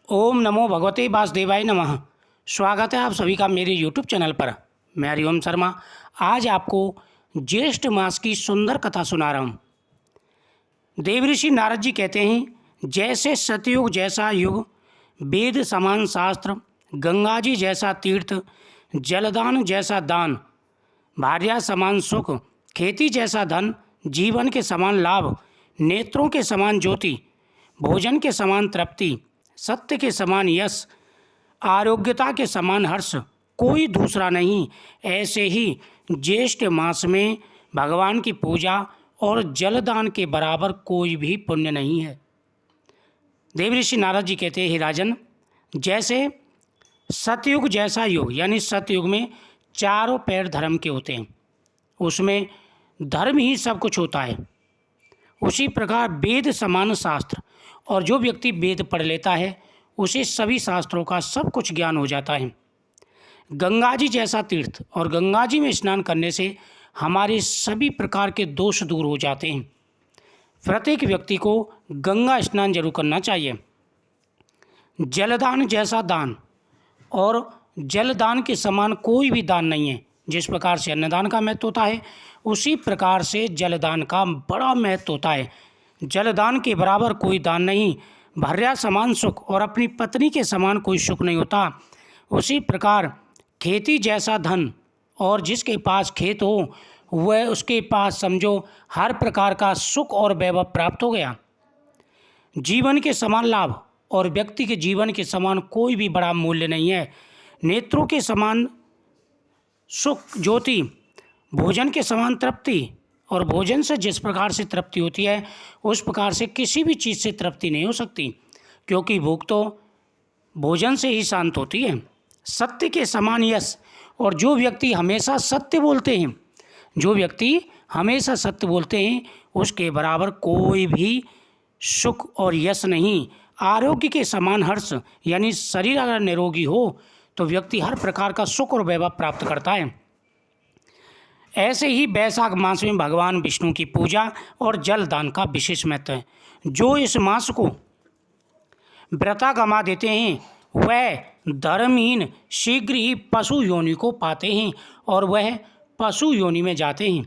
ओम नमो भगवते वासुदेवाय नमः। स्वागत है आप सभी का मेरे यूट्यूब चैनल पर। मैं हरिओम शर्मा आज आपको ज्येष्ठ मास की सुंदर कथा सुना रहा हूँ। देवऋषि नारद जी कहते हैं, जैसे सतयुग जैसा युग, वेद समान शास्त्र, गंगा जी जैसा तीर्थ, जलदान जैसा दान, भार्या समान सुख, खेती जैसा धन, जीवन के समान लाभ, नेत्रों के समान ज्योति, भोजन के समान तृप्ति, सत्य के समान यश, आरोग्यता के समान हर्ष कोई दूसरा नहीं। ऐसे ही ज्येष्ठ मास में भगवान की पूजा और जलदान के बराबर कोई भी पुण्य नहीं है। देवऋषि नारद जी कहते हैं, हे राजन, जैसे सतयुग जैसा युग, यानी सतयुग में चारों पैर धर्म के होते हैं, उसमें धर्म ही सब कुछ होता है। उसी प्रकार वेद समान शास्त्र, और जो व्यक्ति वेद पढ़ लेता है उसे सभी शास्त्रों का सब कुछ ज्ञान हो जाता है। गंगा जी जैसा तीर्थ, और गंगा जी में स्नान करने से हमारे सभी प्रकार के दोष दूर हो जाते हैं। प्रत्येक व्यक्ति को गंगा स्नान जरूर करना चाहिए। जलदान जैसा दान, और जलदान के समान कोई भी दान नहीं है। जिस प्रकार से अन्नदान का महत्व होता है, उसी प्रकार से जलदान का बड़ा महत्व होता है। जलदान के बराबर कोई दान नहीं। भार्या समान सुख, और अपनी पत्नी के समान कोई सुख नहीं होता। उसी प्रकार खेती जैसा धन, और जिसके पास खेत हो वह उसके पास समझो हर प्रकार का सुख और वैभव प्राप्त हो गया। जीवन के समान लाभ, और व्यक्ति के जीवन के समान कोई भी बड़ा मूल्य नहीं है। नेत्रों के समान सुख ज्योति, भोजन के समान तृप्ति, और भोजन से जिस प्रकार से तृप्ति होती है उस प्रकार से किसी भी चीज़ से तृप्ति नहीं हो सकती, क्योंकि भूख तो भोजन से ही शांत होती है। सत्य के समान यश, और जो व्यक्ति हमेशा सत्य बोलते हैं, जो व्यक्ति हमेशा सत्य बोलते हैं उसके बराबर कोई भी सुख और यश नहीं। आरोग्य के समान हर्ष, यानी शरीर अगर निरोगी हो तो व्यक्ति हर प्रकार का सुख और वैभव प्राप्त करता है। ऐसे ही वैशाख मास में भगवान विष्णु की पूजा और जलदान का विशेष महत्व है। जो इस मास को व्रता गमा देते हैं वह धर्महीन शीघ्र ही पशु योनि को पाते हैं, और वह पशु योनि में जाते हैं।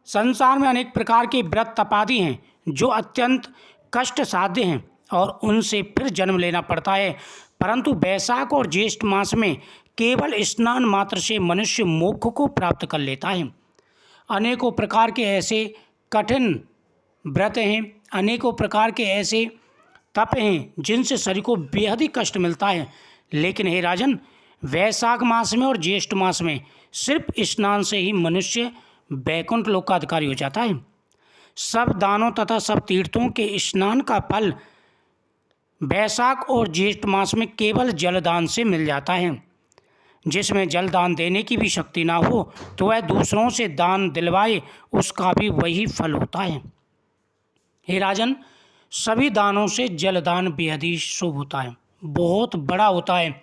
संसार में अनेक प्रकार के व्रत तपादि हैं जो अत्यंत कष्ट साध्य हैं, और उनसे फिर जन्म लेना पड़ता है। परंतु वैशाख और ज्येष्ठ मास में केवल स्नान मात्र से मनुष्य मोक्ष को प्राप्त कर लेता है। अनेकों प्रकार के ऐसे कठिन व्रत हैं, अनेकों प्रकार के ऐसे तप हैं जिनसे शरीर को बेहद ही कष्ट मिलता है। लेकिन हे राजन, वैशाख मास में और ज्येष्ठ मास में सिर्फ स्नान से ही मनुष्य वैकुंठ लोक का अधिकारी हो जाता है। सब दानों तथा सब तीर्थों के स्नान का फल वैशाख और ज्येष्ठ मास में केवल जलदान से मिल जाता है। जिसमें जलदान देने की भी शक्ति ना हो तो वह दूसरों से दान दिलवाए, उसका भी वही फल होता है। हे राजन, सभी दानों से जलदान बेहद ही शुभ होता है, बहुत बड़ा होता है।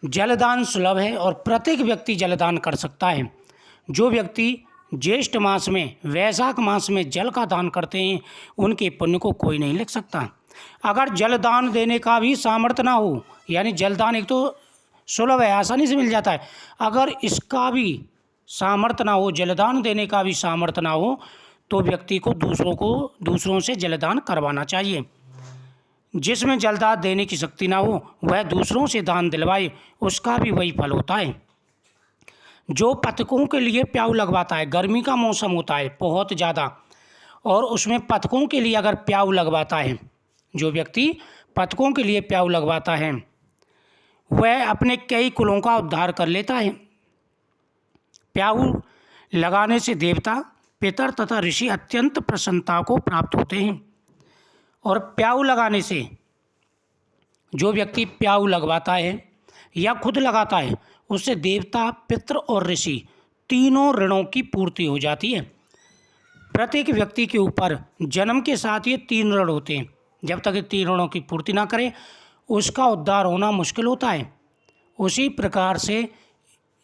जलदान सुलभ है और प्रत्येक व्यक्ति जलदान कर सकता है। जो व्यक्ति ज्येष्ठ मास में, वैशाख मास में जल का दान करते हैं उनके पुण्य को कोई नहीं लिख सकता। अगर जलदान देने का भी सामर्थ्य ना हो, यानी जलदान एक तो सुलभ है, आसानी से मिल जाता है, अगर इसका भी सामर्थ्य ना हो, जलदान देने का भी सामर्थ्य ना हो, तो व्यक्ति को दूसरों से जलदान करवाना चाहिए। जिसमें जलदान देने की शक्ति ना हो वह दूसरों से दान दिलवाए, उसका भी वही फल होता है। जो पतकों के लिए प्याऊ लगवाता है, गर्मी का मौसम होता है बहुत ज़्यादा, और उसमें पतकों के लिए अगर प्याऊ लगवाता है, जो व्यक्ति पतकों के लिए प्याऊ लगवाता है वह अपने कई कुलों का उद्धार कर लेता है। प्याऊ लगाने से देवता, पितर तथा ऋषि अत्यंत प्रसन्नता को प्राप्त होते हैं। और प्याऊ लगाने से, जो व्यक्ति प्याऊ लगवाता है या खुद लगाता है, उससे देवता, पितर और ऋषि तीनों ऋणों की पूर्ति हो जाती है। प्रत्येक व्यक्ति के ऊपर जन्म के साथ ये तीन ऋण होते हैं। जब तक ये तीन ऋणों की पूर्ति ना करे उसका उद्धार होना मुश्किल होता है। उसी प्रकार से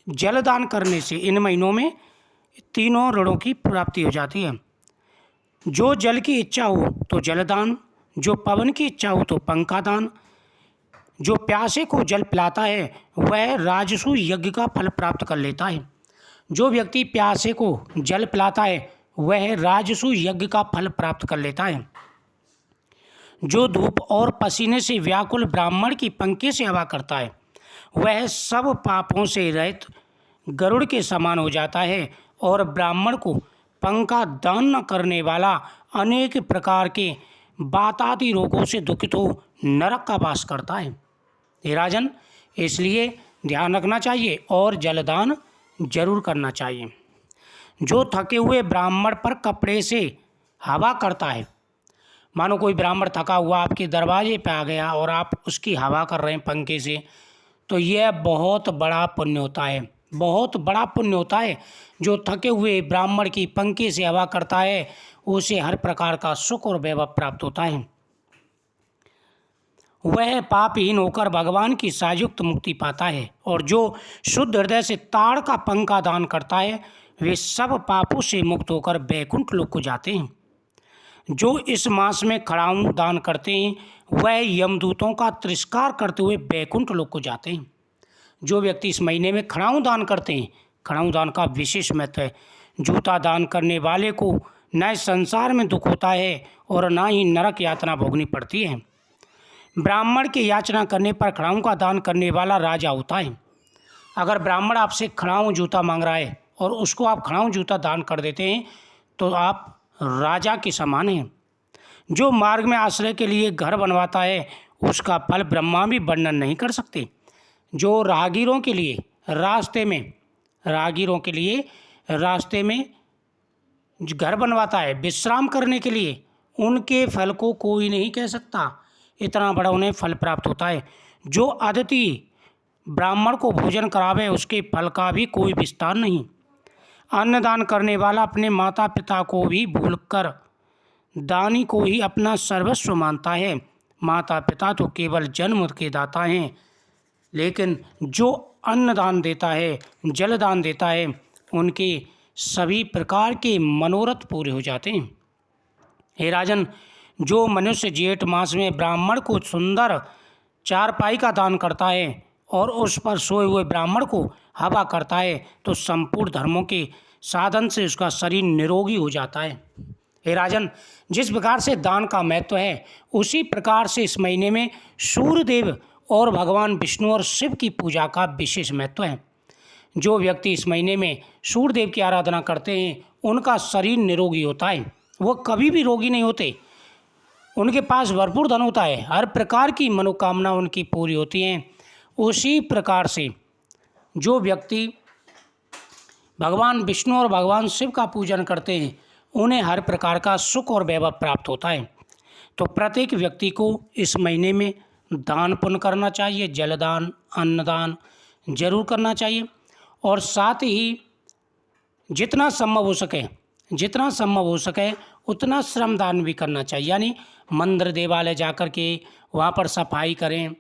जलदान करने से इन महीनों में तीनों ऋणों की प्राप्ति हो जाती है। जो जल की इच्छा हो तो जलदान, जो पवन की इच्छा हो तो पंखा दान, जो प्यासे को जल पिलाता है वह राजसू यज्ञ का फल प्राप्त कर लेता है। जो व्यक्ति प्यासे को जल पिलाता है वह राजसू यज्ञ का फल प्राप्त कर लेता है। जो धूप और पसीने से व्याकुल ब्राह्मण की पंक्ति सेवा करता है वह सब पापों से रहित गरुड़ के समान हो जाता है और ब्राह्मण को पंखा दान न करने वाला अनेक प्रकार के वातादि रोगों से दुखित हो नरक का वास करता है। हे राजन, इसलिए ध्यान रखना चाहिए और जलदान जरूर करना चाहिए। जो थके हुए ब्राह्मण पर कपड़े से हवा करता है, मानो कोई ब्राह्मण थका हुआ आपके दरवाजे पे आ गया और आप उसकी हवा कर रहे हैं पंखे से, तो यह बहुत बड़ा पुण्य होता है, बहुत बड़ा पुण्य होता है। जो थके हुए ब्राह्मण की पंखे से हवा करता है उसे हर प्रकार का सुख और वैभव प्राप्त होता है। वह पापहीन होकर भगवान की सायुक्त मुक्ति पाता है। और जो शुद्ध हृदय से ताड़ का पंखा दान करता है वे सब पापों से मुक्त होकर बैकुंठ लोक को जाते हैं। जो इस मास में खड़ाऊं दान करते हैं वह यमदूतों का तिरस्कार करते हुए बैकुंठ लोक को जाते हैं। जो व्यक्ति इस महीने में खड़ाऊं दान करते हैं, खड़ाऊं दान का विशेष महत्व है। जूता दान करने वाले को न संसार में दुख होता है और न ही नरक यातना भोगनी पड़ती है। ब्राह्मण की याचना करने पर खड़ाऊं का दान करने वाला राजा होता है। अगर ब्राह्मण आपसे खड़ाऊं जूता मांग रहा है और उसको आप खड़ाऊं जूता दान कर देते हैं तो आप राजा के समान हैं। जो मार्ग में आश्रय के लिए घर बनवाता है उसका फल ब्रह्मा भी वर्णन नहीं कर सकते। जो राहगीरों के लिए रास्ते में घर बनवाता है विश्राम करने के लिए, उनके फल को कोई नहीं कह सकता, इतना बड़ा उन्हें फल प्राप्त होता है। जो अतिथि ब्राह्मण को भोजन करावे उसके फल का भी कोई विस्तार नहीं। अन्नदान करने वाला अपने माता पिता को भी भूलकर दानी को ही अपना सर्वस्व मानता है। माता पिता तो केवल जन्म के दाता हैं, लेकिन जो अन्नदान देता है, जलदान देता है, उनके सभी प्रकार के मनोरथ पूरे हो जाते हैं। हे राजन, जो मनुष्य जेठ मास में ब्राह्मण को सुंदर चारपाई का दान करता है और उस पर सोए हुए ब्राह्मण को हवा करता है तो संपूर्ण धर्मों के साधन से उसका शरीर निरोगी हो जाता है। हे राजन, जिस प्रकार से दान का महत्व है उसी प्रकार से इस महीने में सूर्यदेव और भगवान विष्णु और शिव की पूजा का विशेष महत्व है। जो व्यक्ति इस महीने में सूर्यदेव की आराधना करते हैं उनका शरीर निरोगी होता है, वो कभी भी रोगी नहीं होते। उनके पास भरपूर धन होता है, हर प्रकार की मनोकामना उनकी पूरी होती हैं। उसी प्रकार से जो व्यक्ति भगवान विष्णु और भगवान शिव का पूजन करते हैं उन्हें हर प्रकार का सुख और वैभव प्राप्त होता है। तो प्रत्येक व्यक्ति को इस महीने में दान पुण्य करना चाहिए, जलदान, अन्नदान जरूर करना चाहिए। और साथ ही जितना संभव हो सके उतना श्रमदान भी करना चाहिए। यानी मंदिर देवालय जाकर के वहाँ पर सफाई करें,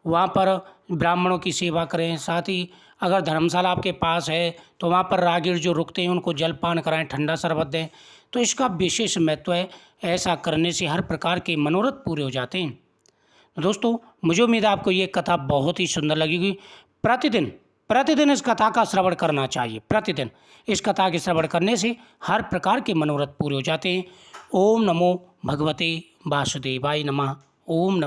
वहाँ पर ब्राह्मणों की सेवा करें। साथ ही अगर धर्मशाला आपके पास है तो वहाँ पर राहगीर जो रुकते हैं उनको जलपान कराएं, ठंडा शरबत दें, तो इसका विशेष महत्व है। ऐसा करने से हर प्रकार के मनोरथ पूरे हो जाते हैं। तो दोस्तों, मुझे उम्मीद है आपको ये कथा बहुत ही सुंदर लगेगी। प्रतिदिन इस कथा का श्रवण करना चाहिए। प्रतिदिन इस कथा के श्रवण करने से हर प्रकार के मनोरथ पूरे हो जाते हैं। ओम नमो भगवते वासुदेवाय नमः। ओम नमः।